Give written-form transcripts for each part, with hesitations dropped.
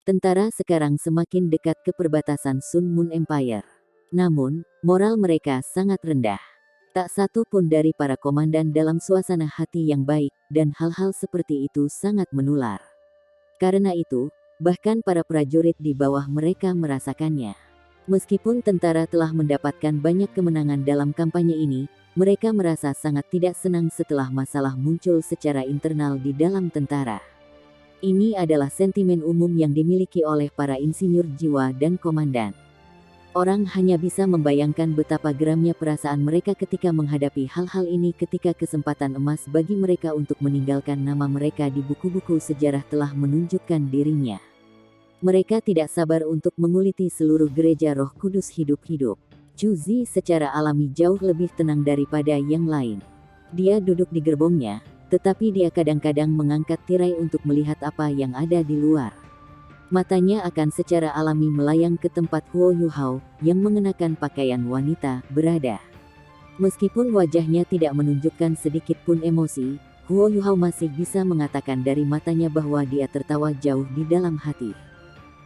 Tentara sekarang semakin dekat ke perbatasan Sun Moon Empire. Namun, moral mereka sangat rendah. Tak satu pun dari para komandan dalam suasana hati yang baik, dan hal-hal seperti itu sangat menular. Karena itu, bahkan para prajurit di bawah mereka merasakannya. Meskipun tentara telah mendapatkan banyak kemenangan dalam kampanye ini, mereka merasa sangat tidak senang setelah masalah muncul secara internal di dalam tentara. Ini adalah sentimen umum yang dimiliki oleh para insinyur jiwa dan komandan. Orang hanya bisa membayangkan betapa geramnya perasaan mereka ketika menghadapi hal-hal ini ketika kesempatan emas bagi mereka untuk meninggalkan nama mereka di buku-buku sejarah telah menunjukkan dirinya. Mereka tidak sabar untuk menguliti seluruh gereja Roh Kudus hidup-hidup. Chu Zi secara alami jauh lebih tenang daripada yang lain. Dia duduk di gerbongnya, tetapi dia kadang-kadang mengangkat tirai untuk melihat apa yang ada di luar. Matanya akan secara alami melayang ke tempat Huo Yuhao, yang mengenakan pakaian wanita, berada. Meskipun wajahnya tidak menunjukkan sedikit pun emosi, Huo Yuhao masih bisa mengatakan dari matanya bahwa dia tertawa jauh di dalam hati.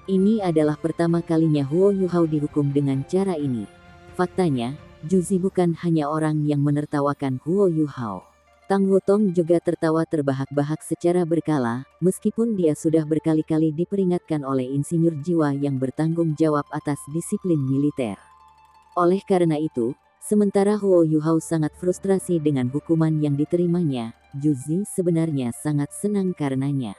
Ini adalah pertama kalinya Huo Yuhao dihukum dengan cara ini. Faktanya, Chu Zi bukan hanya orang yang menertawakan Huo Yuhao. Tang Wutong juga tertawa terbahak-bahak secara berkala, meskipun dia sudah berkali-kali diperingatkan oleh insinyur jiwa yang bertanggung jawab atas disiplin militer. Oleh karena itu, sementara Huo Yuhao sangat frustrasi dengan hukuman yang diterimanya, Chu Zi sebenarnya sangat senang karenanya.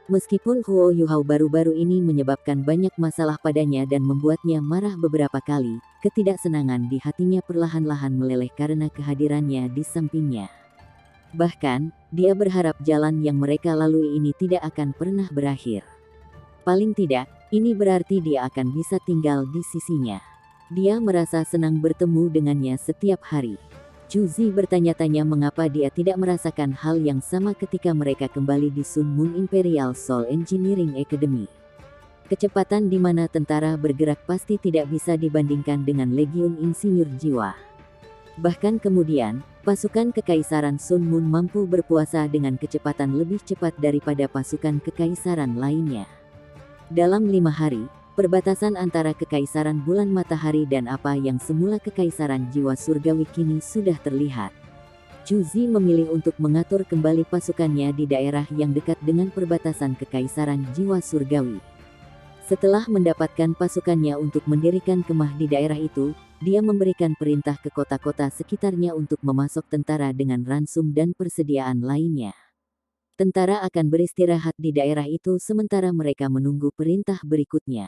Meskipun Huo Yuhao baru-baru ini menyebabkan banyak masalah padanya dan membuatnya marah beberapa kali, ketidaksenangan di hatinya perlahan-lahan meleleh karena kehadirannya di sampingnya. Bahkan, dia berharap jalan yang mereka lalui ini tidak akan pernah berakhir. Paling tidak, ini berarti dia akan bisa tinggal di sisinya. Dia merasa senang bertemu dengannya setiap hari. Chu Zi bertanya-tanya mengapa dia tidak merasakan hal yang sama ketika mereka kembali di Sun Moon Imperial Soul Engineering Academy. Kecepatan di mana tentara bergerak pasti tidak bisa dibandingkan dengan Legiun Insinyur Jiwa. Bahkan kemudian, pasukan Kekaisaran Sun Moon mampu berpuasa dengan kecepatan lebih cepat daripada pasukan kekaisaran lainnya. Dalam 5 hari, perbatasan antara Kekaisaran Bulan Matahari dan apa yang semula Kekaisaran Jiwa Surgawi kini sudah terlihat. Chu Zi memilih untuk mengatur kembali pasukannya di daerah yang dekat dengan perbatasan Kekaisaran Jiwa Surgawi. Setelah mendapatkan pasukannya untuk mendirikan kemah di daerah itu, dia memberikan perintah ke kota-kota sekitarnya untuk memasok tentara dengan ransum dan persediaan lainnya. Tentara akan beristirahat di daerah itu sementara mereka menunggu perintah berikutnya.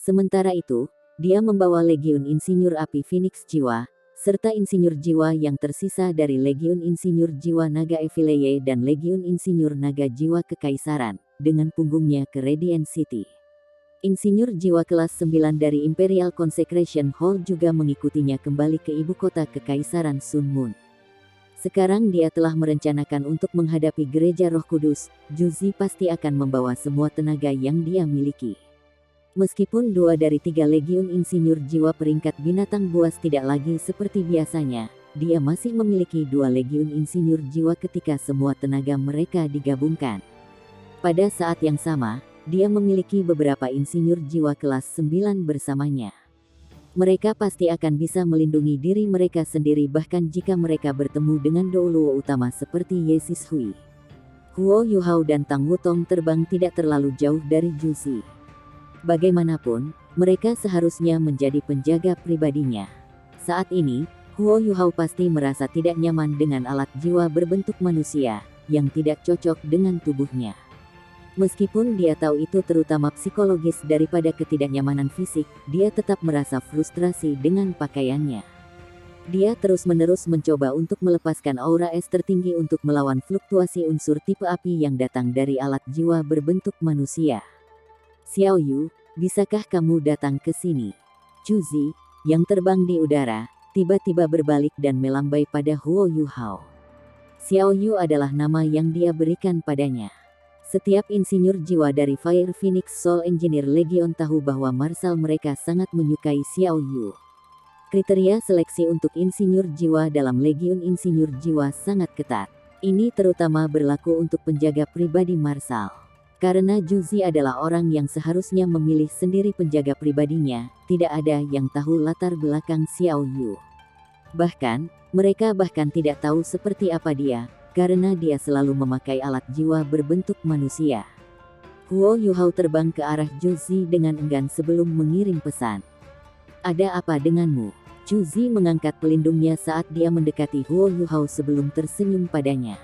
Sementara itu, dia membawa Legiun Insinyur Api Phoenix Jiwa, serta Insinyur Jiwa yang tersisa dari Legiun Insinyur Jiwa Naga Evileye dan Legiun Insinyur Naga Jiwa Kekaisaran, dengan punggungnya ke Radiant City. Insinyur jiwa kelas 9 dari Imperial Consecration Hall juga mengikutinya kembali ke ibu kota Kekaisaran Sun Moon. Sekarang dia telah merencanakan untuk menghadapi Gereja Roh Kudus. Chu Zi pasti akan membawa semua tenaga yang dia miliki. Meskipun 2 dari 3 Legiun Insinyur Jiwa peringkat binatang buas tidak lagi seperti biasanya, dia masih memiliki 2 Legiun Insinyur Jiwa ketika semua tenaga mereka digabungkan. Pada saat yang sama, dia memiliki beberapa insinyur jiwa kelas 9 bersamanya. Mereka pasti akan bisa melindungi diri mereka sendiri bahkan jika mereka bertemu dengan douluo utama seperti Ye Sis-hui. Huo Yuhao dan Tang Wutong terbang tidak terlalu jauh dari Chu Zi. Bagaimanapun, mereka seharusnya menjadi penjaga pribadinya. Saat ini, Huo Yuhao pasti merasa tidak nyaman dengan alat jiwa berbentuk manusia, yang tidak cocok dengan tubuhnya. Meskipun dia tahu itu terutama psikologis daripada ketidaknyamanan fisik, dia tetap merasa frustrasi dengan pakaiannya. Dia terus-menerus mencoba untuk melepaskan aura es tertinggi untuk melawan fluktuasi unsur tipe api yang datang dari alat jiwa berbentuk manusia. Xiao Yu, bisakah kamu datang ke sini? Chu Zi, yang terbang di udara, tiba-tiba berbalik dan melambai pada Huo Yuhao. Xiao Yu adalah nama yang dia berikan padanya. Setiap insinyur jiwa dari Fire Phoenix Soul Engineer Legion tahu bahwa marsal mereka sangat menyukai Xiao Yu. Kriteria seleksi untuk insinyur jiwa dalam Legiun Insinyur Jiwa sangat ketat. Ini terutama berlaku untuk penjaga pribadi marsal. Karena Juzi adalah orang yang seharusnya memilih sendiri penjaga pribadinya, tidak ada yang tahu latar belakang Xiao Yu. Bahkan, mereka bahkan tidak tahu seperti apa dia, karena dia selalu memakai alat jiwa berbentuk manusia. Huo Yuhao terbang ke arah Juzi dengan enggan sebelum mengirim pesan. Ada apa denganmu? Juzi mengangkat pelindungnya saat dia mendekati Huo Yuhao sebelum tersenyum padanya.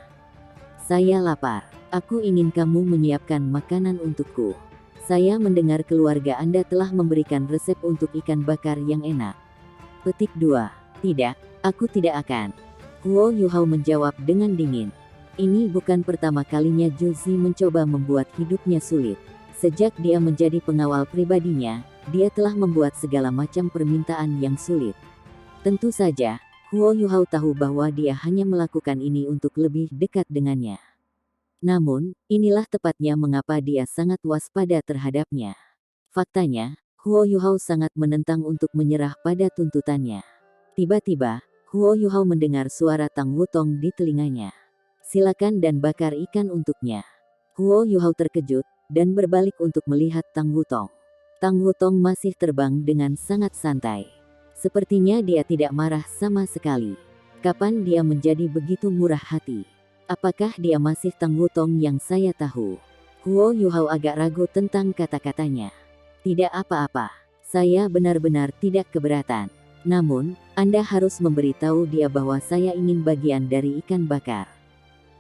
Saya lapar. Aku ingin kamu menyiapkan makanan untukku. Saya mendengar keluarga Anda telah memberikan resep untuk ikan bakar yang enak. Petik 2. Tidak, aku tidak akan. Huo Yuhao menjawab dengan dingin. Ini bukan pertama kalinya Juzi mencoba membuat hidupnya sulit. Sejak dia menjadi pengawal pribadinya, dia telah membuat segala macam permintaan yang sulit. Tentu saja, Huo Yuhao tahu bahwa dia hanya melakukan ini untuk lebih dekat dengannya. Namun, inilah tepatnya mengapa dia sangat waspada terhadapnya. Faktanya, Huo Yuhao sangat menentang untuk menyerah pada tuntutannya. Tiba-tiba, Huo Yuhao mendengar suara Tang Wutong di telinganya. Silakan dan bakar ikan untuknya. Huo Yuhao terkejut, dan berbalik untuk melihat Tang Wutong. Tang Wutong masih terbang dengan sangat santai. Sepertinya dia tidak marah sama sekali. Kapan dia menjadi begitu murah hati? Apakah dia masih Tang Wutong yang saya tahu? Huo Yuhao agak ragu tentang kata-katanya. Tidak apa-apa. Saya benar-benar tidak keberatan. Namun, Anda harus memberitahu dia bahwa saya ingin bagian dari ikan bakar.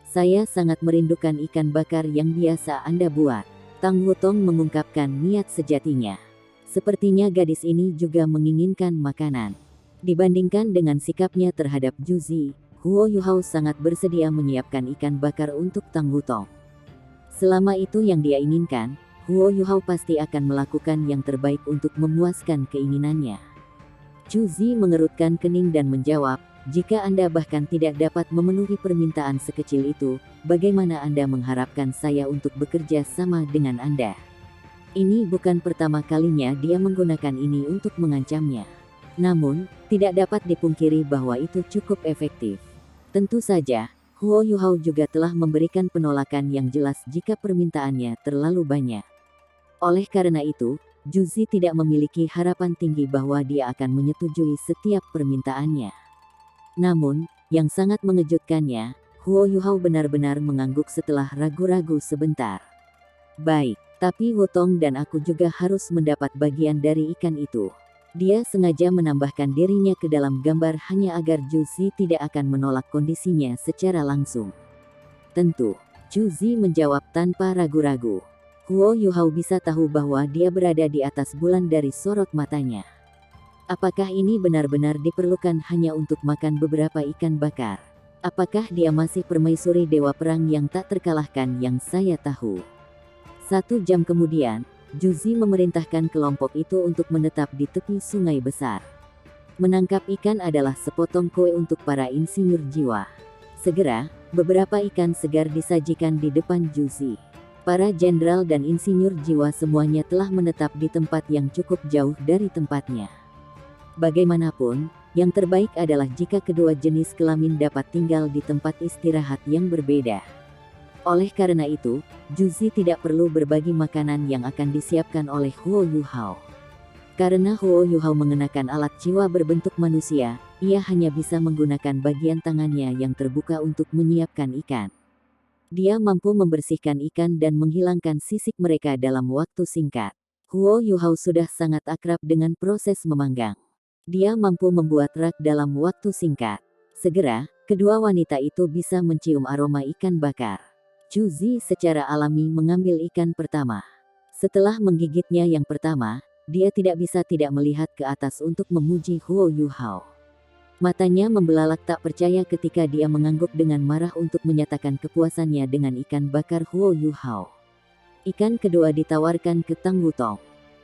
Saya sangat merindukan ikan bakar yang biasa Anda buat. Tang Wutong mengungkapkan niat sejatinya. Sepertinya gadis ini juga menginginkan makanan. Dibandingkan dengan sikapnya terhadap Juzi, Huo Yuhao sangat bersedia menyiapkan ikan bakar untuk Tang Wutong. Selama itu yang dia inginkan, Huo Yuhao pasti akan melakukan yang terbaik untuk memuaskan keinginannya. Juzi mengerutkan kening dan menjawab, jika Anda bahkan tidak dapat memenuhi permintaan sekecil itu, bagaimana Anda mengharapkan saya untuk bekerja sama dengan Anda? Ini bukan pertama kalinya dia menggunakan ini untuk mengancamnya. Namun, tidak dapat dipungkiri bahwa itu cukup efektif. Tentu saja, Huo Yuhao juga telah memberikan penolakan yang jelas jika permintaannya terlalu banyak. Oleh karena itu, Juzi tidak memiliki harapan tinggi bahwa dia akan menyetujui setiap permintaannya. Namun, yang sangat mengejutkannya, Huo Yuhao benar-benar mengangguk setelah ragu-ragu sebentar. Baik, tapi Wutong dan aku juga harus mendapat bagian dari ikan itu. Dia sengaja menambahkan dirinya ke dalam gambar hanya agar Juzi tidak akan menolak kondisinya secara langsung. Tentu, Juzi menjawab tanpa ragu-ragu. Huo Yuhao bisa tahu bahwa dia berada di atas bulan dari sorot matanya. Apakah ini benar-benar diperlukan hanya untuk makan beberapa ikan bakar? Apakah dia masih permaisuri dewa perang yang tak terkalahkan yang saya tahu? 1 jam kemudian, Juzi memerintahkan kelompok itu untuk menetap di tepi sungai besar. Menangkap ikan adalah sepotong kue untuk para insinyur jiwa. Segera, beberapa ikan segar disajikan di depan Juzi. Para jenderal dan insinyur jiwa semuanya telah menetap di tempat yang cukup jauh dari tempatnya. Bagaimanapun, yang terbaik adalah jika kedua jenis kelamin dapat tinggal di tempat istirahat yang berbeda. Oleh karena itu, Juzi tidak perlu berbagi makanan yang akan disiapkan oleh Huo Yuhao. Karena Huo Yuhao mengenakan alat jiwa berbentuk manusia, ia hanya bisa menggunakan bagian tangannya yang terbuka untuk menyiapkan ikan. Dia mampu membersihkan ikan dan menghilangkan sisik mereka dalam waktu singkat. Huo Yuhao sudah sangat akrab dengan proses memanggang. Dia mampu membuat rak dalam waktu singkat. Segera, kedua wanita itu bisa mencium aroma ikan bakar. Juzi secara alami mengambil ikan pertama. Setelah menggigitnya yang pertama, dia tidak bisa tidak melihat ke atas untuk memuji Huo Yuhao. Matanya membelalak tak percaya ketika dia mengangguk dengan marah untuk menyatakan kepuasannya dengan ikan bakar Huo Yuhao. Ikan kedua ditawarkan ke Tang Wutong.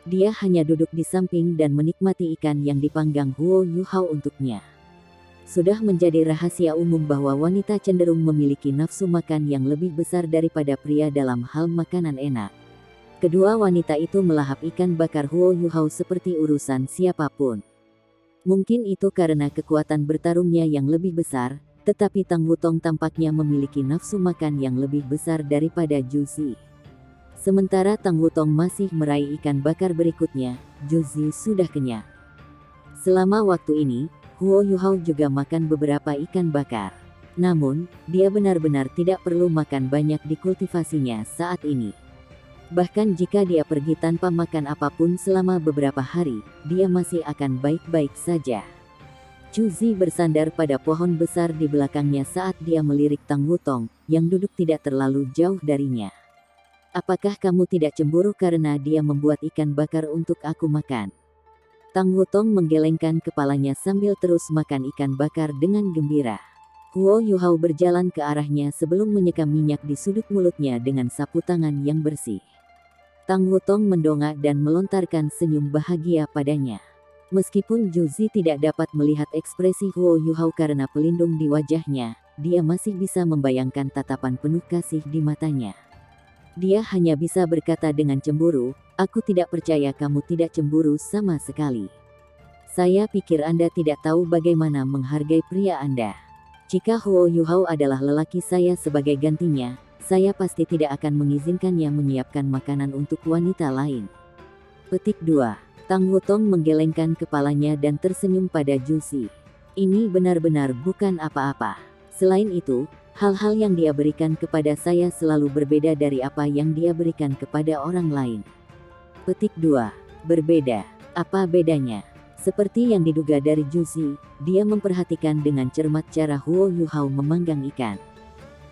Dia hanya duduk di samping dan menikmati ikan yang dipanggang Huo Yuhao untuknya. Sudah menjadi rahasia umum bahwa wanita cenderung memiliki nafsu makan yang lebih besar daripada pria dalam hal makanan enak. Kedua wanita itu melahap ikan bakar Huo Yuhao seperti urusan siapapun. Mungkin itu karena kekuatan bertarungnya yang lebih besar, tetapi Tang Wutong tampaknya memiliki nafsu makan yang lebih besar daripada Juzi. Sementara Tang Wutong masih meraih ikan bakar berikutnya, Juzi sudah kenyang. Selama waktu ini, Huo Yuhao juga makan beberapa ikan bakar. Namun, dia benar-benar tidak perlu makan banyak di kultivasinya saat ini. Bahkan jika dia pergi tanpa makan apapun selama beberapa hari, dia masih akan baik-baik saja. Juzi bersandar pada pohon besar di belakangnya saat dia melirik Tang Wutong, yang duduk tidak terlalu jauh darinya. Apakah kamu tidak cemburu karena dia membuat ikan bakar untuk aku makan? Tang Wutong menggelengkan kepalanya sambil terus makan ikan bakar dengan gembira. Huo Yuhao berjalan ke arahnya sebelum menyekam minyak di sudut mulutnya dengan sapu tangan yang bersih. Tang Wutong mendongak dan melontarkan senyum bahagia padanya. Meskipun Juzi tidak dapat melihat ekspresi Huo Yuhao karena pelindung di wajahnya, dia masih bisa membayangkan tatapan penuh kasih di matanya. Dia hanya bisa berkata dengan cemburu, "Aku tidak percaya kamu tidak cemburu sama sekali. Saya pikir Anda tidak tahu bagaimana menghargai pria Anda. Jika Huo Yuhao adalah lelaki saya sebagai gantinya, saya pasti tidak akan mengizinkannya menyiapkan makanan untuk wanita lain." Petik 2. Tang Wutong menggelengkan kepalanya dan tersenyum pada Juzi. Ini benar-benar bukan apa-apa. Selain itu, hal-hal yang dia berikan kepada saya selalu berbeda dari apa yang dia berikan kepada orang lain. Petik 2. Berbeda. Apa bedanya? Seperti yang diduga dari Juzi, dia memperhatikan dengan cermat cara Huo Yuhao memanggang ikan.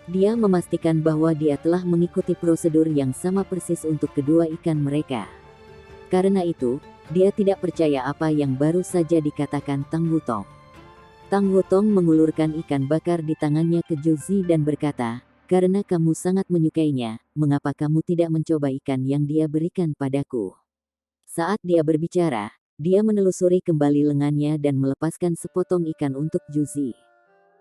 Dia memastikan bahwa dia telah mengikuti prosedur yang sama persis untuk kedua ikan mereka. Karena itu, dia tidak percaya apa yang baru saja dikatakan Tang Wutong. Tang Wutong mengulurkan ikan bakar di tangannya ke Juzi dan berkata, "Karena kamu sangat menyukainya, mengapa kamu tidak mencoba ikan yang dia berikan padaku?" Saat dia berbicara, dia menelusuri kembali lengannya dan melepaskan sepotong ikan untuk Juzi.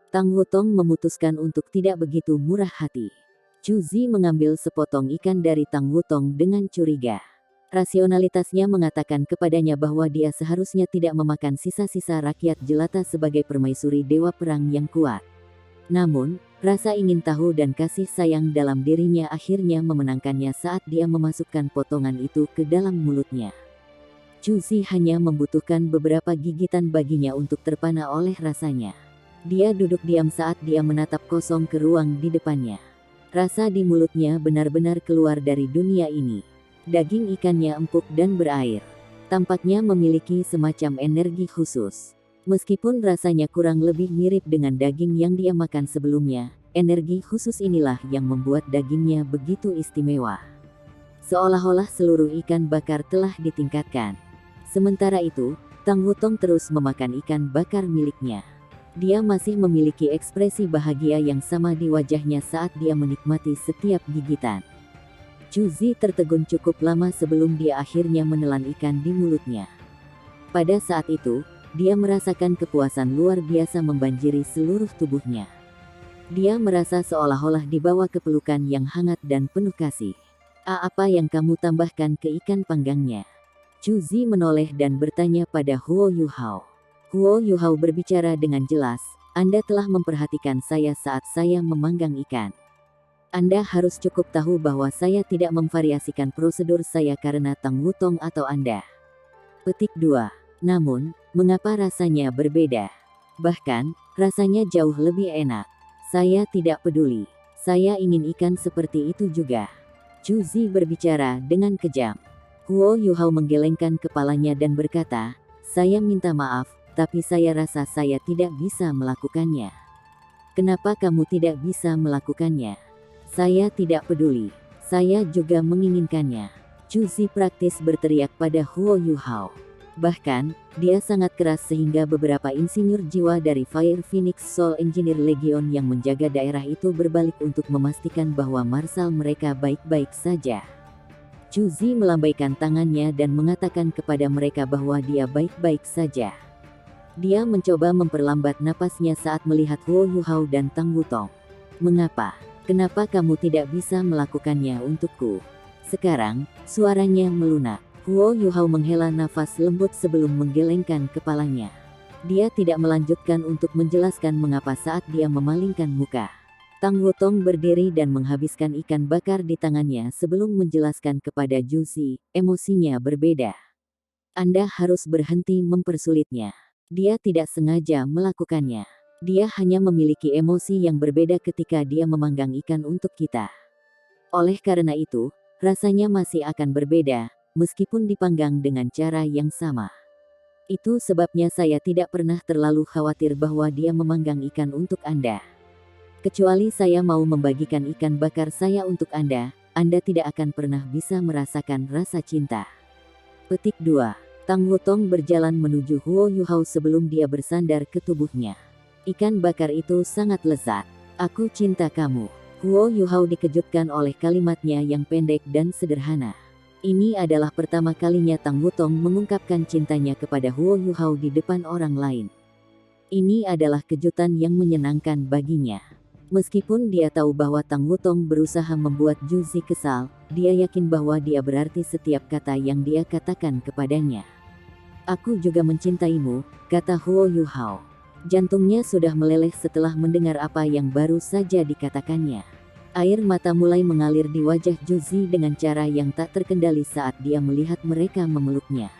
Tang Wutong memutuskan untuk tidak begitu murah hati. Juzi mengambil sepotong ikan dari Tang Wutong dengan curiga. Rasionalitasnya mengatakan kepadanya bahwa dia seharusnya tidak memakan sisa-sisa rakyat jelata sebagai permaisuri dewa perang yang kuat. Namun, rasa ingin tahu dan kasih sayang dalam dirinya akhirnya memenangkannya saat dia memasukkan potongan itu ke dalam mulutnya. Juzi hanya membutuhkan beberapa gigitan baginya untuk terpana oleh rasanya. Dia duduk diam saat dia menatap kosong ke ruang di depannya. Rasa di mulutnya benar-benar keluar dari dunia ini. Daging ikannya empuk dan berair. Tampaknya memiliki semacam energi khusus. Meskipun rasanya kurang lebih mirip dengan daging yang dia makan sebelumnya, energi khusus inilah yang membuat dagingnya begitu istimewa. Seolah-olah seluruh ikan bakar telah ditingkatkan. Sementara itu, Tang Wutong terus memakan ikan bakar miliknya. Dia masih memiliki ekspresi bahagia yang sama di wajahnya saat dia menikmati setiap gigitan. Juzi tertegun cukup lama sebelum dia akhirnya menelan ikan di mulutnya. Pada saat itu, dia merasakan kepuasan luar biasa membanjiri seluruh tubuhnya. Dia merasa seolah-olah dibawa ke pelukan yang hangat dan penuh kasih. Apa yang kamu tambahkan ke ikan panggangnya?" Juzi menoleh dan bertanya pada Huo Yuhao. Huo Yuhao berbicara dengan jelas, "Anda telah memperhatikan saya saat saya memanggang ikan. Anda harus cukup tahu bahwa saya tidak memvariasikan prosedur saya karena Tang Wutong atau Anda." Petik 2. Namun, mengapa rasanya berbeda? Bahkan, rasanya jauh lebih enak. Saya tidak peduli. Saya ingin ikan seperti itu juga. Juzi berbicara dengan kejam. Huo Yuhao menggelengkan kepalanya dan berkata, "Saya minta maaf, tapi saya rasa saya tidak bisa melakukannya." "Kenapa kamu tidak bisa melakukannya?" "Saya tidak peduli. Saya juga menginginkannya." Juzi praktis berteriak pada Huo Yuhao. Bahkan, dia sangat keras sehingga beberapa insinyur jiwa dari Fire Phoenix Soul Engineer Legion yang menjaga daerah itu berbalik untuk memastikan bahwa marsal mereka baik-baik saja. Juzi melambaikan tangannya dan mengatakan kepada mereka bahwa dia baik-baik saja. Dia mencoba memperlambat napasnya saat melihat Huo Yuhao dan Tang Wutong. "Mengapa? Kenapa kamu tidak bisa melakukannya untukku?" Sekarang, suaranya melunak. Huo Yuhao menghela nafas lembut sebelum menggelengkan kepalanya. Dia tidak melanjutkan untuk menjelaskan mengapa saat dia memalingkan muka. Tang Wutong berdiri dan menghabiskan ikan bakar di tangannya sebelum menjelaskan kepada Juzi, emosinya berbeda. Anda harus berhenti mempersulitnya. Dia tidak sengaja melakukannya. Dia hanya memiliki emosi yang berbeda ketika dia memanggang ikan untuk kita. Oleh karena itu, rasanya masih akan berbeda, meskipun dipanggang dengan cara yang sama. Itu sebabnya saya tidak pernah terlalu khawatir bahwa dia memanggang ikan untuk Anda. Kecuali saya mau membagikan ikan bakar saya untuk Anda tidak akan pernah bisa merasakan rasa cinta. Petik 2. Tang Wutong berjalan menuju Huo Yuhao sebelum dia bersandar ke tubuhnya. Ikan bakar itu sangat lezat. Aku cinta kamu. Huo Yuhao dikejutkan oleh kalimatnya yang pendek dan sederhana. Ini adalah pertama kalinya Tang Wutong mengungkapkan cintanya kepada Huo Yuhao di depan orang lain. Ini adalah kejutan yang menyenangkan baginya. Meskipun dia tahu bahwa Tang Wutong berusaha membuat Juzi kesal, dia yakin bahwa dia berarti setiap kata yang dia katakan kepadanya. Aku juga mencintaimu, kata Huo Yuhao. Jantungnya sudah meleleh setelah mendengar apa yang baru saja dikatakannya. Air mata mulai mengalir di wajah Juzi dengan cara yang tak terkendali saat dia melihat mereka memeluknya.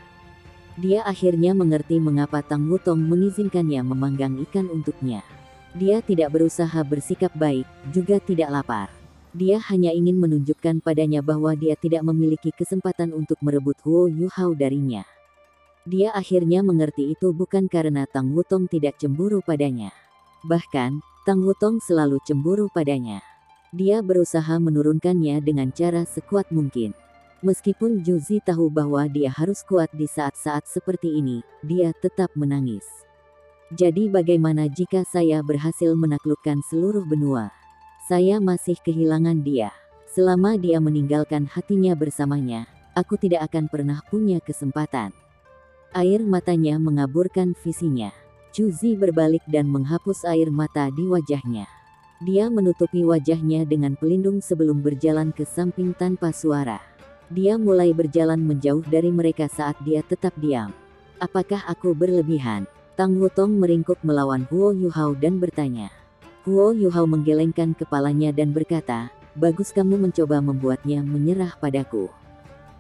Dia akhirnya mengerti mengapa Tang Wutong mengizinkannya memanggang ikan untuknya. Dia tidak berusaha bersikap baik, juga tidak lapar. Dia hanya ingin menunjukkan padanya bahwa dia tidak memiliki kesempatan untuk merebut Huo Yuhao darinya. Dia akhirnya mengerti itu bukan karena Tang Wutong tidak cemburu padanya. Bahkan, Tang Wutong selalu cemburu padanya. Dia berusaha menurunkannya dengan cara sekuat mungkin. Meskipun Juzi tahu bahwa dia harus kuat di saat-saat seperti ini, dia tetap menangis. Jadi bagaimana jika saya berhasil menaklukkan seluruh benua? Saya masih kehilangan dia. Selama dia meninggalkan hatinya bersamanya, aku tidak akan pernah punya kesempatan. Air matanya mengaburkan visinya. Juzi berbalik dan menghapus air mata di wajahnya. Dia menutupi wajahnya dengan pelindung sebelum berjalan ke samping tanpa suara. Dia mulai berjalan menjauh dari mereka saat dia tetap diam. Apakah aku berlebihan? Tang Wutong meringkuk melawan Huo Yuhao dan bertanya. Huo Yuhao menggelengkan kepalanya dan berkata, bagus kamu mencoba membuatnya menyerah padaku.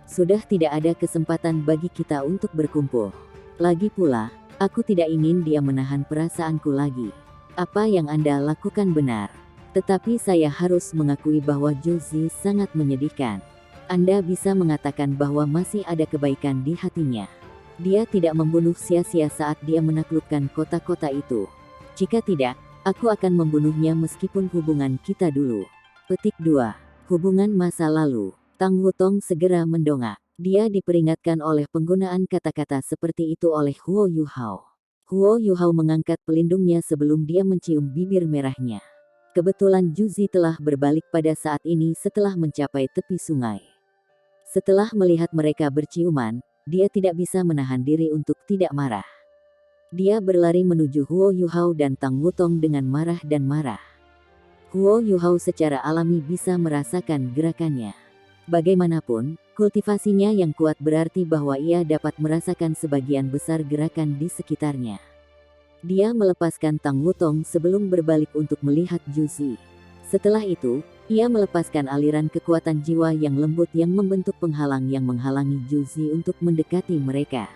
Sudah tidak ada kesempatan bagi kita untuk berkumpul. Lagi pula, aku tidak ingin dia menahan perasaanku lagi. Apa yang Anda lakukan benar. Tetapi saya harus mengakui bahwa Juzi sangat menyedihkan. Anda bisa mengatakan bahwa masih ada kebaikan di hatinya. Dia tidak membunuh sia-sia saat dia menaklukkan kota-kota itu. Jika tidak, aku akan membunuhnya meskipun hubungan kita dulu. Petik 2. Hubungan masa lalu. Tang Wutong segera mendongak. Dia diperingatkan oleh penggunaan kata-kata seperti itu oleh Huo Yuhao. Huo Yuhao mengangkat pelindungnya sebelum dia mencium bibir merahnya. Kebetulan Juzi telah berbalik pada saat ini setelah mencapai tepi sungai. Setelah melihat mereka berciuman, dia tidak bisa menahan diri untuk tidak marah. Dia berlari menuju Huo Yuhao dan Tang Wutong dengan marah dan marah. Huo Yuhao secara alami bisa merasakan gerakannya. Bagaimanapun, kultivasinya yang kuat berarti bahwa ia dapat merasakan sebagian besar gerakan di sekitarnya. Dia melepaskan Tang Wutong sebelum berbalik untuk melihat Juzi. Setelah itu, ia melepaskan aliran kekuatan jiwa yang lembut yang membentuk penghalang yang menghalangi Juzi untuk mendekati mereka.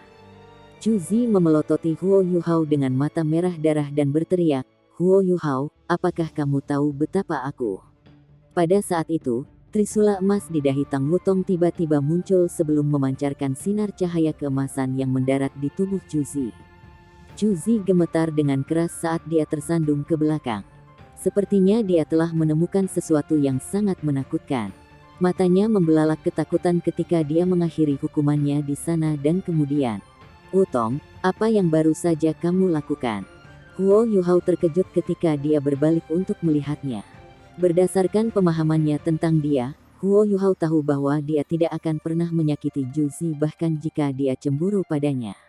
Juzi memelototi Huo Yuhao dengan mata merah darah dan berteriak, Huo Yuhao, apakah kamu tahu betapa aku? Pada saat itu, trisula emas di dahi Tang Wutong tiba-tiba muncul sebelum memancarkan sinar cahaya keemasan yang mendarat di tubuh Juzi. Juzi gemetar dengan keras saat dia tersandung ke belakang. Sepertinya dia telah menemukan sesuatu yang sangat menakutkan. Matanya membelalak ketakutan ketika dia mengakhiri hukumannya di sana dan kemudian, Wutong, apa yang baru saja kamu lakukan? Huo Yuhao terkejut ketika dia berbalik untuk melihatnya. Berdasarkan pemahamannya tentang dia, Huo Yuhao tahu bahwa dia tidak akan pernah menyakiti Juzi bahkan jika dia cemburu padanya.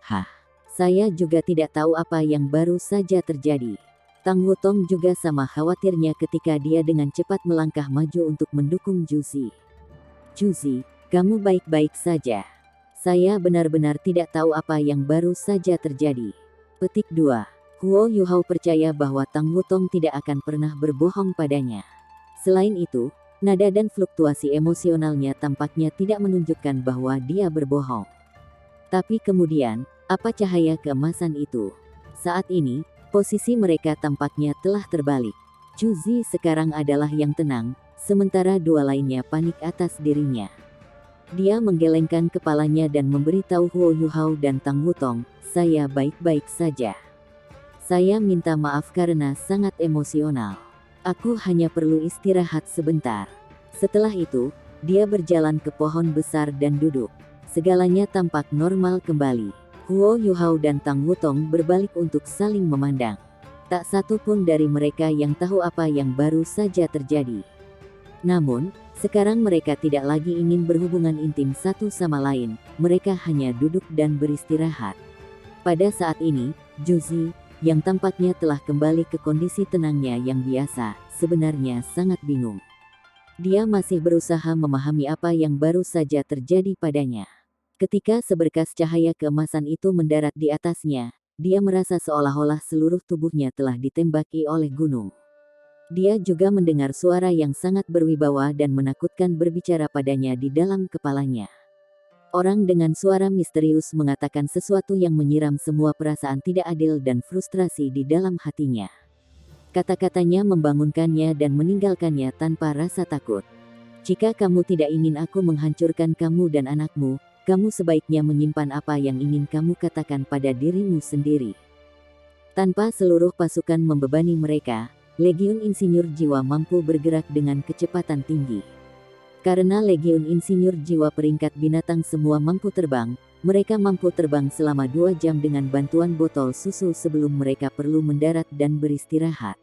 Hah, saya juga tidak tahu apa yang baru saja terjadi. Tang Wutong juga sama khawatirnya ketika dia dengan cepat melangkah maju untuk mendukung Juzi. Juzi, kamu baik-baik saja. Saya benar-benar tidak tahu apa yang baru saja terjadi. Petik 2. Huo Yuhao percaya bahwa Tang Wutong tidak akan pernah berbohong padanya. Selain itu, nada dan fluktuasi emosionalnya tampaknya tidak menunjukkan bahwa dia berbohong. Tapi kemudian, apa cahaya keemasan itu? Saat ini, posisi mereka tampaknya telah terbalik. Chu Zi sekarang adalah yang tenang, sementara dua lainnya panik atas dirinya. Dia menggelengkan kepalanya dan memberitahu Huo Yuhao dan Tang Wutong, "Saya baik-baik saja. Saya minta maaf karena sangat emosional. Aku hanya perlu istirahat sebentar." Setelah itu, dia berjalan ke pohon besar dan duduk. Segalanya tampak normal kembali. Huo Yuhao dan Tang Wutong berbalik untuk saling memandang. Tak satu pun dari mereka yang tahu apa yang baru saja terjadi. Namun, sekarang mereka tidak lagi ingin berhubungan intim satu sama lain, mereka hanya duduk dan beristirahat. Pada saat ini, Chu Zi, yang tampaknya telah kembali ke kondisi tenangnya yang biasa, sebenarnya sangat bingung. Dia masih berusaha memahami apa yang baru saja terjadi padanya. Ketika seberkas cahaya keemasan itu mendarat di atasnya, dia merasa seolah-olah seluruh tubuhnya telah ditembaki oleh gunung. Dia juga mendengar suara yang sangat berwibawa dan menakutkan berbicara padanya di dalam kepalanya. Orang dengan suara misterius mengatakan sesuatu yang menyiram semua perasaan tidak adil dan frustrasi di dalam hatinya. Kata-katanya membangunkannya dan meninggalkannya tanpa rasa takut. "Jika kamu tidak ingin aku menghancurkan kamu dan anakmu, kamu sebaiknya menyimpan apa yang ingin kamu katakan pada dirimu sendiri." Tanpa seluruh pasukan membebani mereka, Legiun Insinyur Jiwa mampu bergerak dengan kecepatan tinggi. Karena Legiun Insinyur Jiwa peringkat binatang semua mampu terbang, mereka mampu terbang selama 2 jam dengan bantuan botol susu sebelum mereka perlu mendarat dan beristirahat.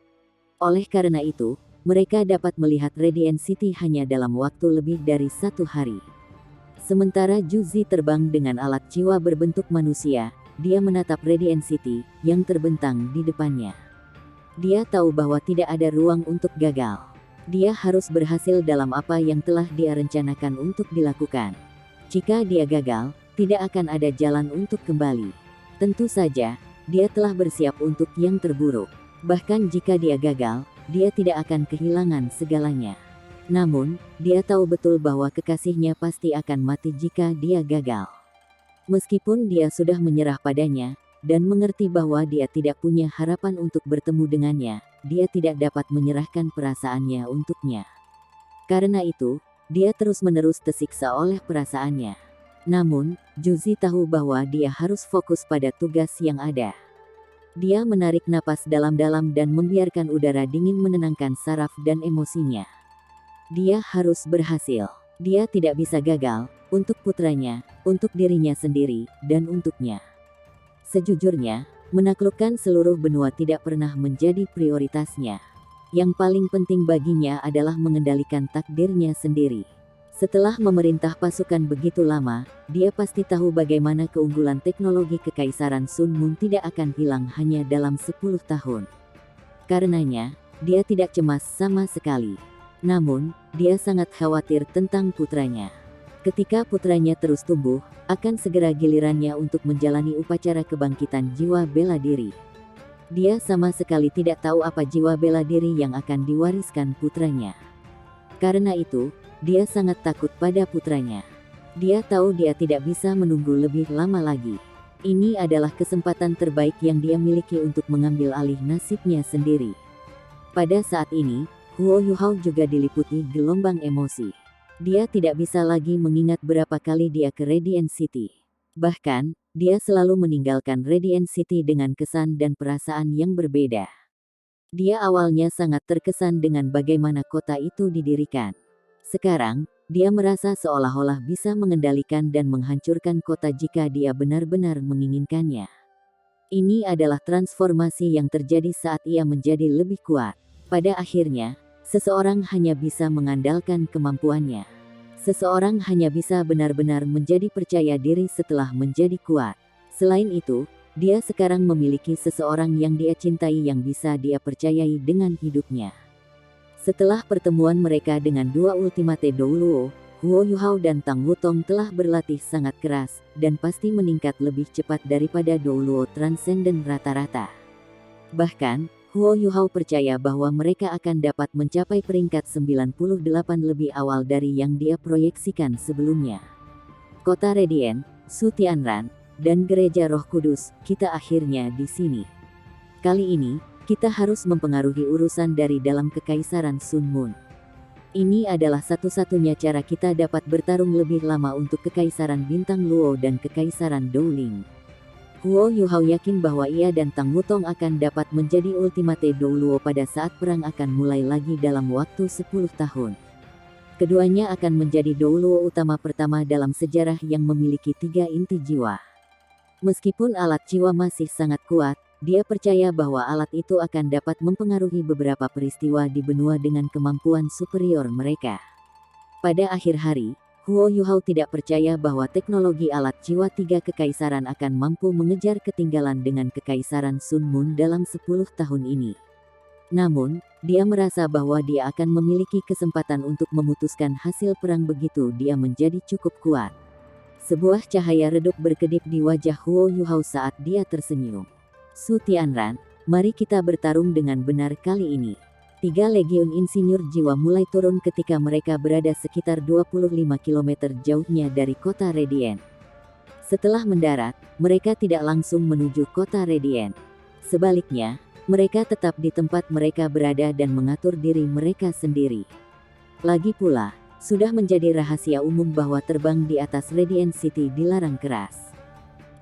Oleh karena itu, mereka dapat melihat Radiant City hanya dalam waktu lebih dari 1 hari. Sementara Chu Zi terbang dengan alat jiwa berbentuk manusia, dia menatap Radiant City yang terbentang di depannya. Dia tahu bahwa tidak ada ruang untuk gagal. Dia harus berhasil dalam apa yang telah dia rencanakan untuk dilakukan. Jika dia gagal, tidak akan ada jalan untuk kembali. Tentu saja, dia telah bersiap untuk yang terburuk. Bahkan jika dia gagal, dia tidak akan kehilangan segalanya. Namun, dia tahu betul bahwa kekasihnya pasti akan mati jika dia gagal. Meskipun dia sudah menyerah padanya, dan mengerti bahwa dia tidak punya harapan untuk bertemu dengannya, dia tidak dapat menyerahkan perasaannya untuknya. Karena itu, dia terus-menerus tersiksa oleh perasaannya. Namun, Chu Zi tahu bahwa dia harus fokus pada tugas yang ada. Dia menarik napas dalam-dalam dan membiarkan udara dingin menenangkan saraf dan emosinya. Dia harus berhasil. Dia tidak bisa gagal, untuk putranya, untuk dirinya sendiri, dan untuknya. Sejujurnya, menaklukkan seluruh benua tidak pernah menjadi prioritasnya. Yang paling penting baginya adalah mengendalikan takdirnya sendiri. Setelah memerintah pasukan begitu lama, dia pasti tahu bagaimana keunggulan teknologi Kekaisaran Sun Moon tidak akan hilang hanya dalam 10 tahun. Karenanya, dia tidak cemas sama sekali. Namun, dia sangat khawatir tentang putranya. Ketika putranya terus tumbuh, akan segera gilirannya untuk menjalani upacara kebangkitan jiwa bela diri. Dia sama sekali tidak tahu apa jiwa bela diri yang akan diwariskan putranya. Karena itu, dia sangat takut pada putranya. Dia tahu dia tidak bisa menunggu lebih lama lagi. Ini adalah kesempatan terbaik yang dia miliki untuk mengambil alih nasibnya sendiri. Pada saat ini, Huo Yuhao juga diliputi gelombang emosi. Dia tidak bisa lagi mengingat berapa kali dia ke Radiant City. Bahkan, dia selalu meninggalkan Radiant City dengan kesan dan perasaan yang berbeda. Dia awalnya sangat terkesan dengan bagaimana kota itu didirikan. Sekarang, dia merasa seolah-olah bisa mengendalikan dan menghancurkan kota jika dia benar-benar menginginkannya. Ini adalah transformasi yang terjadi saat ia menjadi lebih kuat. Pada akhirnya, seseorang hanya bisa mengandalkan kemampuannya. Seseorang hanya bisa benar-benar menjadi percaya diri setelah menjadi kuat. Selain itu, dia sekarang memiliki seseorang yang dia cintai yang bisa dia percayai dengan hidupnya. Setelah pertemuan mereka dengan dua ultimate Douluo, Huo Yuhao dan Tang Wutong telah berlatih sangat keras, dan pasti meningkat lebih cepat daripada Douluo Transcendent rata-rata. Bahkan, Huo Yuhao percaya bahwa mereka akan dapat mencapai peringkat 98 lebih awal dari yang dia proyeksikan sebelumnya. Kota Radiant, Su Tianran, dan Gereja Roh Kudus, kita akhirnya di sini. Kali ini, kita harus mempengaruhi urusan dari dalam Kekaisaran Sun Moon. Ini adalah satu-satunya cara kita dapat bertarung lebih lama untuk Kekaisaran Bintang Luo dan Kekaisaran Douling. Huo Yuhao yakin bahwa ia dan Tang Wutong akan dapat menjadi ultimate Dou Luo pada saat perang akan mulai lagi dalam waktu 10 tahun. Keduanya akan menjadi Dou Luo utama pertama dalam sejarah yang memiliki 3 inti jiwa. Meskipun alat jiwa masih sangat kuat, dia percaya bahwa alat itu akan dapat mempengaruhi beberapa peristiwa di benua dengan kemampuan superior mereka. Pada akhir hari, Huo Yuhao tidak percaya bahwa teknologi alat jiwa 3 kekaisaran akan mampu mengejar ketinggalan dengan Kekaisaran Sun Moon dalam 10 tahun ini. Namun, dia merasa bahwa dia akan memiliki kesempatan untuk memutuskan hasil perang begitu dia menjadi cukup kuat. Sebuah cahaya redup berkedip di wajah Huo Yuhao saat dia tersenyum. Su Tianran, mari kita bertarung dengan benar kali ini. 3 legiun insinyur jiwa mulai turun ketika mereka berada sekitar 25 km jauhnya dari kota Radiant. Setelah mendarat, mereka tidak langsung menuju kota Radiant. Sebaliknya, mereka tetap di tempat mereka berada dan mengatur diri mereka sendiri. Lagi pula, sudah menjadi rahasia umum bahwa terbang di atas Radiant City dilarang keras.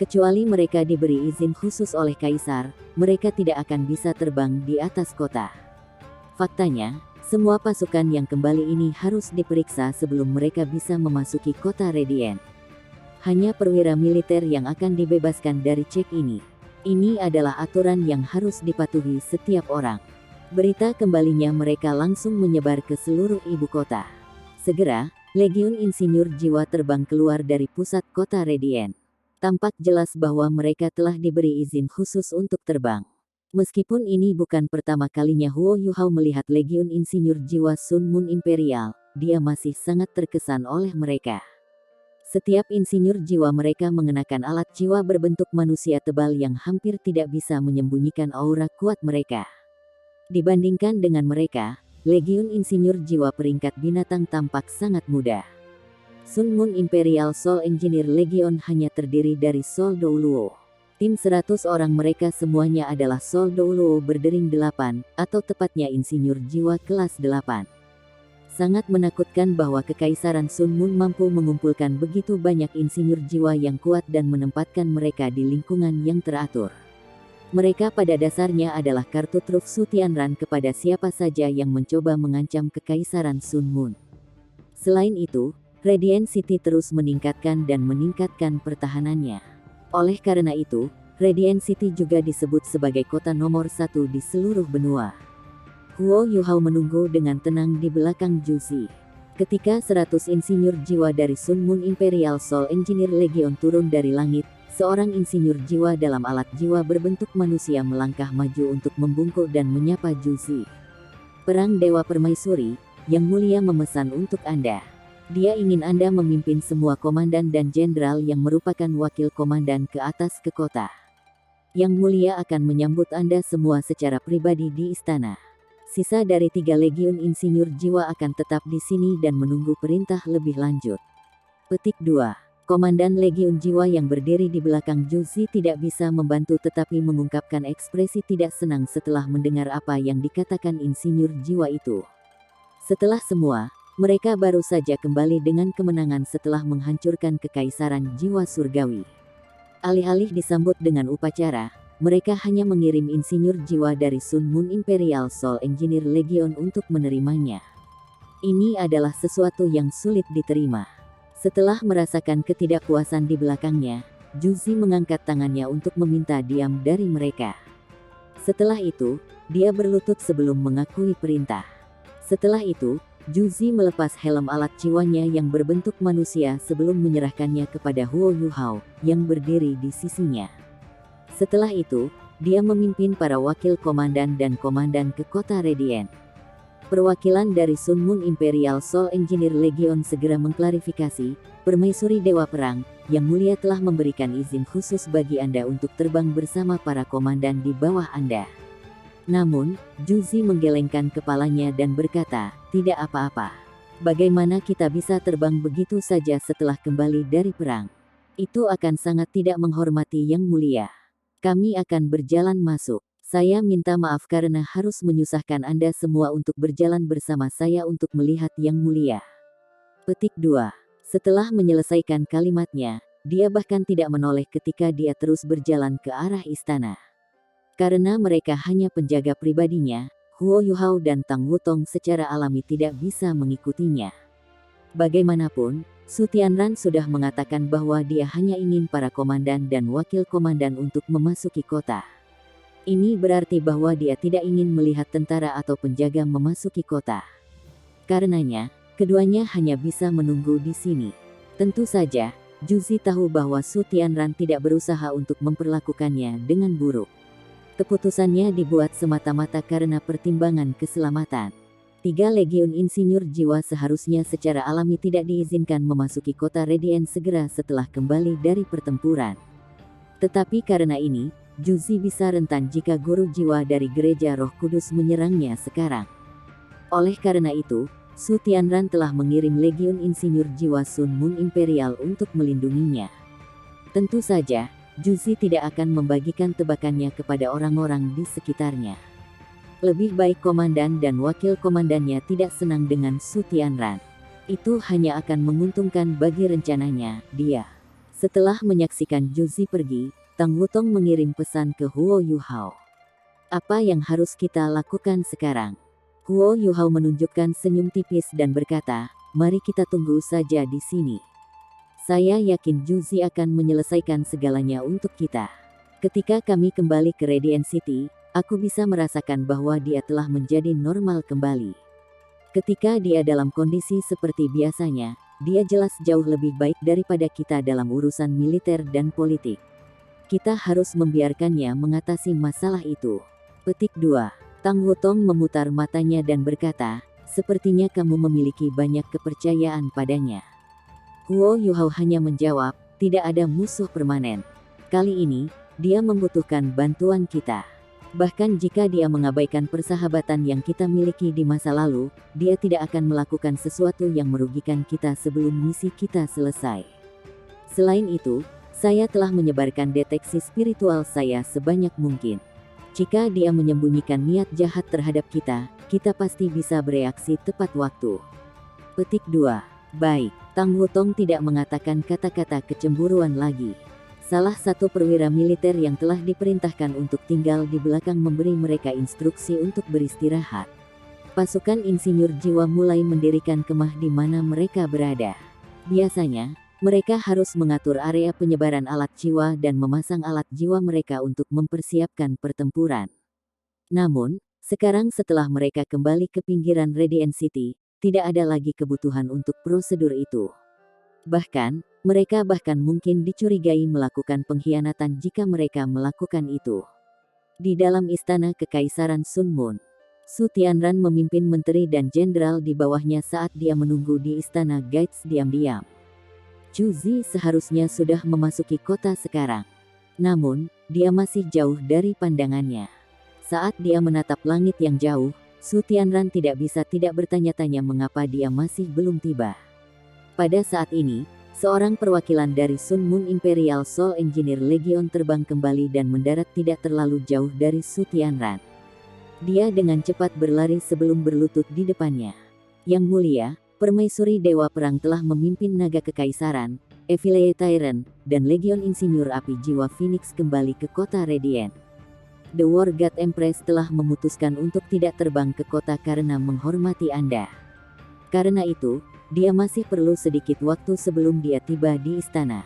Kecuali mereka diberi izin khusus oleh Kaisar, mereka tidak akan bisa terbang di atas kota. Faktanya, semua pasukan yang kembali ini harus diperiksa sebelum mereka bisa memasuki kota Radiant. Hanya perwira militer yang akan dibebaskan dari cek ini. Ini adalah aturan yang harus dipatuhi setiap orang. Berita kembalinya mereka langsung menyebar ke seluruh ibu kota. Segera, Legiun Insinyur Jiwa terbang keluar dari pusat kota Radiant. Tampak jelas bahwa mereka telah diberi izin khusus untuk terbang. Meskipun ini bukan pertama kalinya Huo Yuhao melihat Legiun Insinyur Jiwa Sun Moon Imperial, dia masih sangat terkesan oleh mereka. Setiap insinyur jiwa mereka mengenakan alat jiwa berbentuk manusia tebal yang hampir tidak bisa menyembunyikan aura kuat mereka. Dibandingkan dengan mereka, Legiun Insinyur Jiwa peringkat binatang tampak sangat mudah. Sun Moon Imperial Soul Engineer Legion hanya terdiri dari Soul Dou Luo. Tim 100 orang mereka semuanya adalah Soul Dou Luo berdering 8, atau tepatnya insinyur jiwa kelas 8. Sangat menakutkan bahwa Kekaisaran Sun Moon mampu mengumpulkan begitu banyak insinyur jiwa yang kuat dan menempatkan mereka di lingkungan yang teratur. Mereka pada dasarnya adalah kartu truf Su Tianran kepada siapa saja yang mencoba mengancam Kekaisaran Sun Moon. Selain itu, Radiant City terus meningkatkan dan meningkatkan pertahanannya. Oleh karena itu, Radiant City juga disebut sebagai kota nomor 1 di seluruh benua. Huo Yuhao menunggu dengan tenang di belakang Juzi. Ketika 100 insinyur jiwa dari Sun Moon Imperial Soul Engineer Legion turun dari langit, seorang insinyur jiwa dalam alat jiwa berbentuk manusia melangkah maju untuk membungkuk dan menyapa Juzi. Perang Dewa Permaisuri, Yang Mulia memesan untuk Anda. Dia ingin Anda memimpin semua komandan dan jenderal yang merupakan wakil komandan ke atas ke kota. Yang Mulia akan menyambut Anda semua secara pribadi di istana. Sisa dari 3 legiun insinyur jiwa akan tetap di sini dan menunggu perintah lebih lanjut. Petik 2. Komandan legiun jiwa yang berdiri di belakang Juzi tidak bisa membantu tetapi mengungkapkan ekspresi tidak senang setelah mendengar apa yang dikatakan insinyur jiwa itu. Setelah semua, mereka baru saja kembali dengan kemenangan setelah menghancurkan Kekaisaran Jiwa Surgawi. Alih-alih disambut dengan upacara, mereka hanya mengirim insinyur jiwa dari Sun Moon Imperial Soul Engineer Legion untuk menerimanya. Ini adalah sesuatu yang sulit diterima. Setelah merasakan ketidakpuasan di belakangnya, Juzi mengangkat tangannya untuk meminta diam dari mereka. Setelah itu, dia berlutut sebelum mengakui perintah. Setelah itu, Juzi melepas helm alat jiwanya yang berbentuk manusia sebelum menyerahkannya kepada Huo Yuhao, yang berdiri di sisinya. Setelah itu, dia memimpin para wakil komandan dan komandan ke kota Radiant. Perwakilan dari Sun Moon Imperial Soul Engineer Legion segera mengklarifikasi, Permaisuri Dewa Perang, Yang Mulia telah memberikan izin khusus bagi Anda untuk terbang bersama para komandan di bawah Anda. Namun, Juzi menggelengkan kepalanya dan berkata, tidak apa-apa. Bagaimana kita bisa terbang begitu saja setelah kembali dari perang? Itu akan sangat tidak menghormati Yang Mulia. Kami akan berjalan masuk. Saya minta maaf karena harus menyusahkan Anda semua untuk berjalan bersama saya untuk melihat Yang Mulia. Petik 2. Setelah menyelesaikan kalimatnya, dia bahkan tidak menoleh ketika dia terus berjalan ke arah istana. Karena mereka hanya penjaga pribadinya, Huo Yuhao dan Tang Wutong secara alami tidak bisa mengikutinya. Bagaimanapun, Su Tianran sudah mengatakan bahwa dia hanya ingin para komandan dan wakil komandan untuk memasuki kota. Ini berarti bahwa dia tidak ingin melihat tentara atau penjaga memasuki kota. Karenanya, keduanya hanya bisa menunggu di sini. Tentu saja, Juzi tahu bahwa Su Tianran tidak berusaha untuk memperlakukannya dengan buruk. Keputusannya dibuat semata-mata karena pertimbangan keselamatan. 3 Legiun Insinyur Jiwa seharusnya secara alami tidak diizinkan memasuki kota Radiant segera setelah kembali dari pertempuran. Tetapi karena ini, Juzi bisa rentan jika guru jiwa dari Gereja Roh Kudus menyerangnya sekarang. Oleh karena itu, Su Tianran telah mengirim Legiun Insinyur Jiwa Sun Moon Imperial untuk melindunginya. Tentu saja, Juzi tidak akan membagikan tebakannya kepada orang-orang di sekitarnya. Lebih baik komandan dan wakil komandannya tidak senang dengan Su Tianran. Itu hanya akan menguntungkan bagi rencananya, dia. Setelah menyaksikan Juzi pergi, Tang Wutong mengirim pesan ke Huo Yuhao. Apa yang harus kita lakukan sekarang? Huo Yuhao menunjukkan senyum tipis dan berkata, mari kita tunggu saja di sini. Saya yakin Juzi akan menyelesaikan segalanya untuk kita. Ketika kami kembali ke Radiant City, aku bisa merasakan bahwa dia telah menjadi normal kembali. Ketika dia dalam kondisi seperti biasanya, dia jelas jauh lebih baik daripada kita dalam urusan militer dan politik. Kita harus membiarkannya mengatasi masalah itu. Petik 2. Tang Wutong memutar matanya dan berkata, sepertinya kamu memiliki banyak kepercayaan padanya. Huo Yuhao hanya menjawab, tidak ada musuh permanen. Kali ini, dia membutuhkan bantuan kita. Bahkan jika dia mengabaikan persahabatan yang kita miliki di masa lalu, dia tidak akan melakukan sesuatu yang merugikan kita sebelum misi kita selesai. Selain itu, saya telah menyebarkan deteksi spiritual saya sebanyak mungkin. Jika dia menyembunyikan niat jahat terhadap kita, kita pasti bisa bereaksi tepat waktu. Petik 2. Baik, Tang Wutong tidak mengatakan kata-kata kecemburuan lagi. Salah satu perwira militer yang telah diperintahkan untuk tinggal di belakang memberi mereka instruksi untuk beristirahat. Pasukan insinyur jiwa mulai mendirikan kemah di mana mereka berada. Biasanya, mereka harus mengatur area penyebaran alat jiwa dan memasang alat jiwa mereka untuk mempersiapkan pertempuran. Namun, sekarang setelah mereka kembali ke pinggiran Radiant City, tidak ada lagi kebutuhan untuk prosedur itu. Bahkan, mereka bahkan mungkin dicurigai melakukan pengkhianatan jika mereka melakukan itu. Di dalam istana Kekaisaran Sun Moon, Su Tianran memimpin menteri dan jenderal di bawahnya saat dia menunggu di istana Gates diam-diam. Juzi seharusnya sudah memasuki kota sekarang. Namun, dia masih jauh dari pandangannya. Saat dia menatap langit yang jauh, Su Tianran tidak bisa tidak bertanya-tanya mengapa dia masih belum tiba. Pada saat ini, seorang perwakilan dari Sun Moon Imperial Soul Engineer Legion terbang kembali dan mendarat tidak terlalu jauh dari Su Tianran. Dia dengan cepat berlari sebelum berlutut di depannya. Yang mulia, Permaisuri Dewa Perang telah memimpin naga kekaisaran, Evile Tyrant, dan Legion Insinyur Api Jiwa Phoenix kembali ke kota Radiant. The War God Empress telah memutuskan untuk tidak terbang ke kota karena menghormati Anda. Karena itu, dia masih perlu sedikit waktu sebelum dia tiba di istana.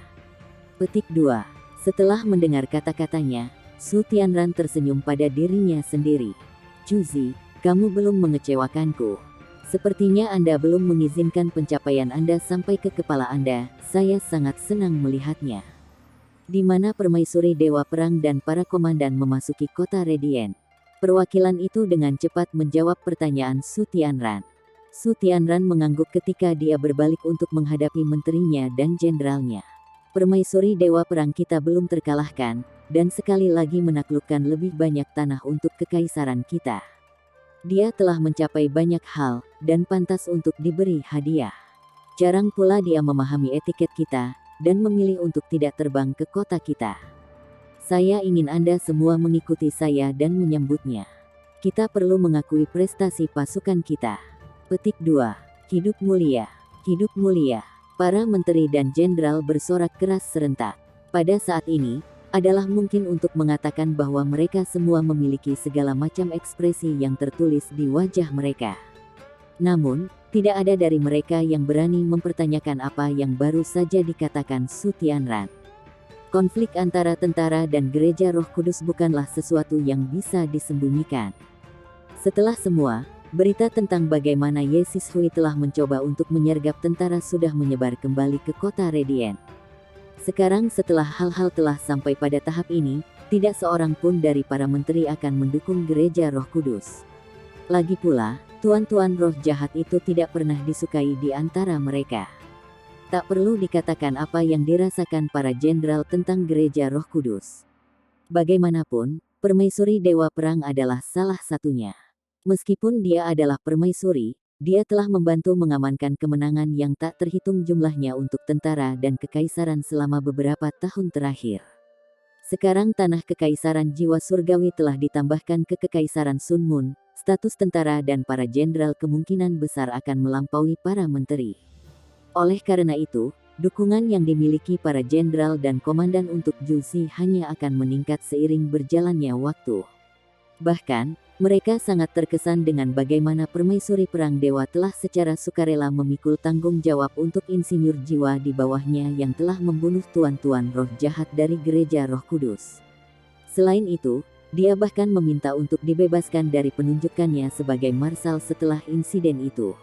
Petik 2. Setelah mendengar kata-katanya, Su Tianran tersenyum pada dirinya sendiri. Juzi, kamu belum mengecewakanku. Sepertinya Anda belum mengizinkan pencapaian Anda sampai ke kepala Anda, saya sangat senang melihatnya. Di mana Permaisuri Dewa Perang dan para komandan memasuki kota Radiant. Perwakilan itu dengan cepat menjawab pertanyaan Su Tianran. Su Tianran mengangguk ketika dia berbalik untuk menghadapi menterinya dan jenderalnya. Permaisuri Dewa Perang kita belum terkalahkan, dan sekali lagi menaklukkan lebih banyak tanah untuk kekaisaran kita. Dia telah mencapai banyak hal, dan pantas untuk diberi hadiah. Jarang pula dia memahami etiket kita, dan memilih untuk tidak terbang ke kota kita. Saya ingin Anda semua mengikuti saya dan menyambutnya. Kita perlu mengakui prestasi pasukan kita. Petik 2. Hidup mulia. Hidup mulia. Para menteri dan jenderal bersorak keras serentak. Pada saat ini, adalah mungkin untuk mengatakan bahwa mereka semua memiliki segala macam ekspresi yang tertulis di wajah mereka. Namun, tidak ada dari mereka yang berani mempertanyakan apa yang baru saja dikatakan Su Tianran. Konflik antara tentara dan gereja Roh Kudus bukanlah sesuatu yang bisa disembunyikan. Setelah semua, berita tentang bagaimana Ye Sishui telah mencoba untuk menyergap tentara sudah menyebar kembali ke kota Radiant. Sekarang setelah hal-hal telah sampai pada tahap ini, tidak seorang pun dari para menteri akan mendukung gereja Roh Kudus. Lagi pula, tuan-tuan roh jahat itu tidak pernah disukai di antara mereka. Tak perlu dikatakan apa yang dirasakan para jenderal tentang gereja Roh Kudus. Bagaimanapun, permaisuri Dewa Perang adalah salah satunya. Meskipun dia adalah permaisuri, dia telah membantu mengamankan kemenangan yang tak terhitung jumlahnya untuk tentara dan kekaisaran selama beberapa tahun terakhir. Sekarang tanah kekaisaran jiwa surgawi telah ditambahkan ke kekaisaran Sun Mun, status tentara dan para jenderal kemungkinan besar akan melampaui para menteri. Oleh karena itu, dukungan yang dimiliki para jenderal dan komandan untuk Juzi hanya akan meningkat seiring berjalannya waktu. Bahkan, mereka sangat terkesan dengan bagaimana permaisuri perang dewa telah secara sukarela memikul tanggung jawab untuk insinyur jiwa di bawahnya yang telah membunuh tuan-tuan roh jahat dari gereja Roh Kudus. Selain itu, dia bahkan meminta untuk dibebaskan dari penunjukannya sebagai marsal setelah insiden itu.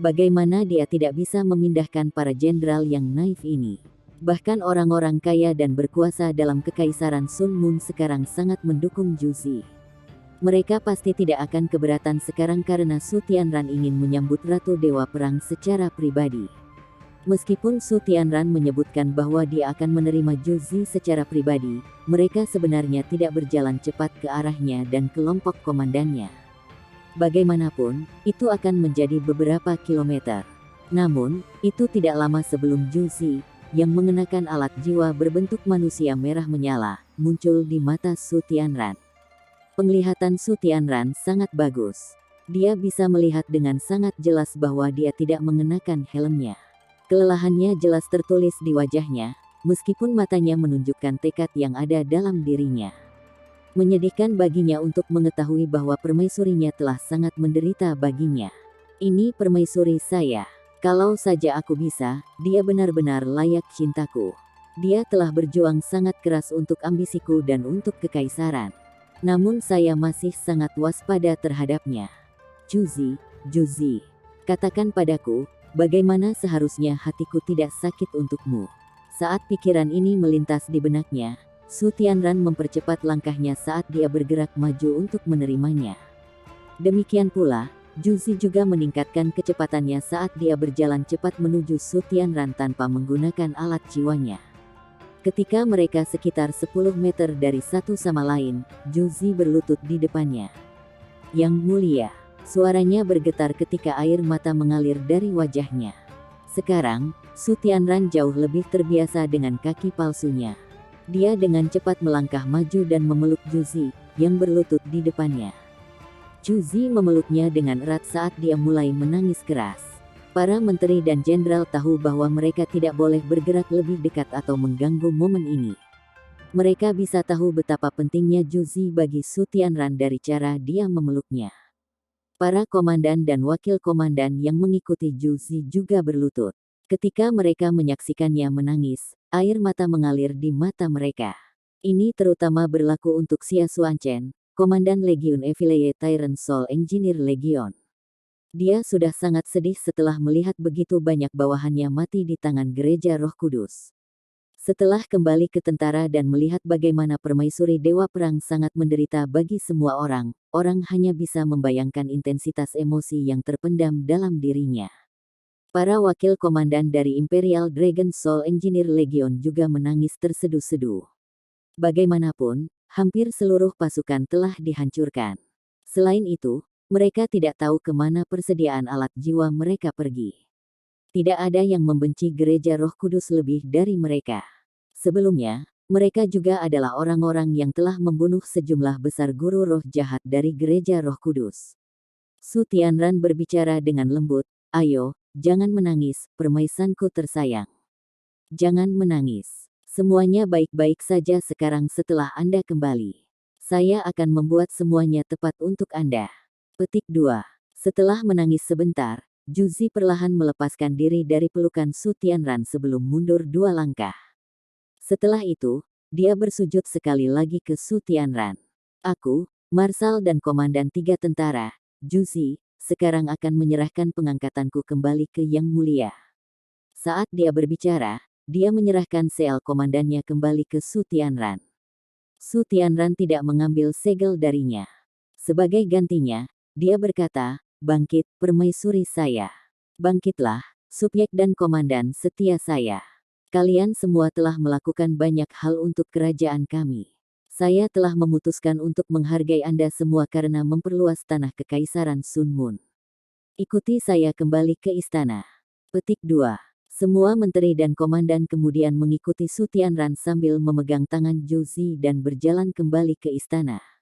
Bagaimana dia tidak bisa memindahkan para jenderal yang naif ini? Bahkan orang-orang kaya dan berkuasa dalam kekaisaran Sun Mun sekarang sangat mendukung Juzi. Mereka pasti tidak akan keberatan sekarang karena Su Tianran ingin menyambut Ratu Dewa Perang secara pribadi. Meskipun Su Tianran menyebutkan bahwa dia akan menerima Juzi secara pribadi, mereka sebenarnya tidak berjalan cepat ke arahnya dan kelompok komandannya. Bagaimanapun, itu akan menjadi beberapa kilometer. Namun, itu tidak lama sebelum Juzi, yang mengenakan alat jiwa berbentuk manusia merah menyala, muncul di mata Su Tianran. Penglihatan Su Tianran sangat bagus. Dia bisa melihat dengan sangat jelas bahwa dia tidak mengenakan helmnya. Kelelahannya jelas tertulis di wajahnya, meskipun matanya menunjukkan tekad yang ada dalam dirinya. Menyedihkan baginya untuk mengetahui bahwa permaisurinya telah sangat menderita baginya. Ini permaisuri saya. Kalau saja aku bisa, dia benar-benar layak cintaku. Dia telah berjuang sangat keras untuk ambisiku dan untuk kekaisaran. Namun saya masih sangat waspada terhadapnya. Juzi, katakan padaku, bagaimana seharusnya hatiku tidak sakit untukmu. Saat pikiran ini melintas di benaknya, Su Tianran mempercepat langkahnya saat dia bergerak maju untuk menerimanya. Demikian pula, Juzi juga meningkatkan kecepatannya saat dia berjalan cepat menuju Su Tianran tanpa menggunakan alat jiwanya. Ketika mereka sekitar 10 meter dari satu sama lain, Juzi berlutut di depannya. Yang mulia, suaranya bergetar ketika air mata mengalir dari wajahnya. Sekarang, Su Tianran jauh lebih terbiasa dengan kaki palsunya. Dia dengan cepat melangkah maju dan memeluk Juzi, yang berlutut di depannya. Juzi memeluknya dengan erat saat dia mulai menangis keras. Para menteri dan jenderal tahu bahwa mereka tidak boleh bergerak lebih dekat atau mengganggu momen ini. Mereka bisa tahu betapa pentingnya Juzi bagi Su Tianran dari cara dia memeluknya. Para komandan dan wakil komandan yang mengikuti Juzi juga berlutut. Ketika mereka menyaksikannya menangis, air mata mengalir di mata mereka. Ini terutama berlaku untuk Xia Xuanchen, Komandan Legiun Evileye Tyrant Soul Engineer Legion. Dia sudah sangat sedih setelah melihat begitu banyak bawahannya mati di tangan gereja Roh Kudus. Setelah kembali ke tentara dan melihat bagaimana permaisuri Dewa Perang sangat menderita bagi semua orang, orang hanya bisa membayangkan intensitas emosi yang terpendam dalam dirinya. Para wakil komandan dari Imperial Dragon Soul Engineer Legion juga menangis terseduh-seduh. Bagaimanapun, hampir seluruh pasukan telah dihancurkan. Selain itu, mereka tidak tahu kemana persediaan alat jiwa mereka pergi. Tidak ada yang membenci gereja Roh Kudus lebih dari mereka. Sebelumnya, mereka juga adalah orang-orang yang telah membunuh sejumlah besar guru roh jahat dari gereja Roh Kudus. Su Tianran berbicara dengan lembut, "Ayo, jangan menangis, permaisanku tersayang. Jangan menangis. Semuanya baik-baik saja sekarang setelah Anda kembali. Saya akan membuat semuanya tepat untuk Anda." Petik 2. Setelah menangis sebentar, Juzi perlahan melepaskan diri dari pelukan Su Tianran sebelum mundur 2 langkah. Setelah itu, dia bersujud sekali lagi ke Su Tianran. "Aku, Marsal dan Komandan 3 tentara, Juzi, sekarang akan menyerahkan pengangkatanku kembali ke Yang Mulia." Saat dia berbicara, dia menyerahkan sel komandannya kembali ke Su Tianran. Su Tianran tidak mengambil segel darinya. Sebagai gantinya, dia berkata, "Bangkit, permaisuri saya. Bangkitlah, subjek dan komandan setia saya. Kalian semua telah melakukan banyak hal untuk kerajaan kami. Saya telah memutuskan untuk menghargai Anda semua karena memperluas tanah kekaisaran Sun Mun. Ikuti saya kembali ke istana." Petik 2. Semua menteri dan komandan kemudian mengikuti Su Tianran sambil memegang tangan Juzi dan berjalan kembali ke istana.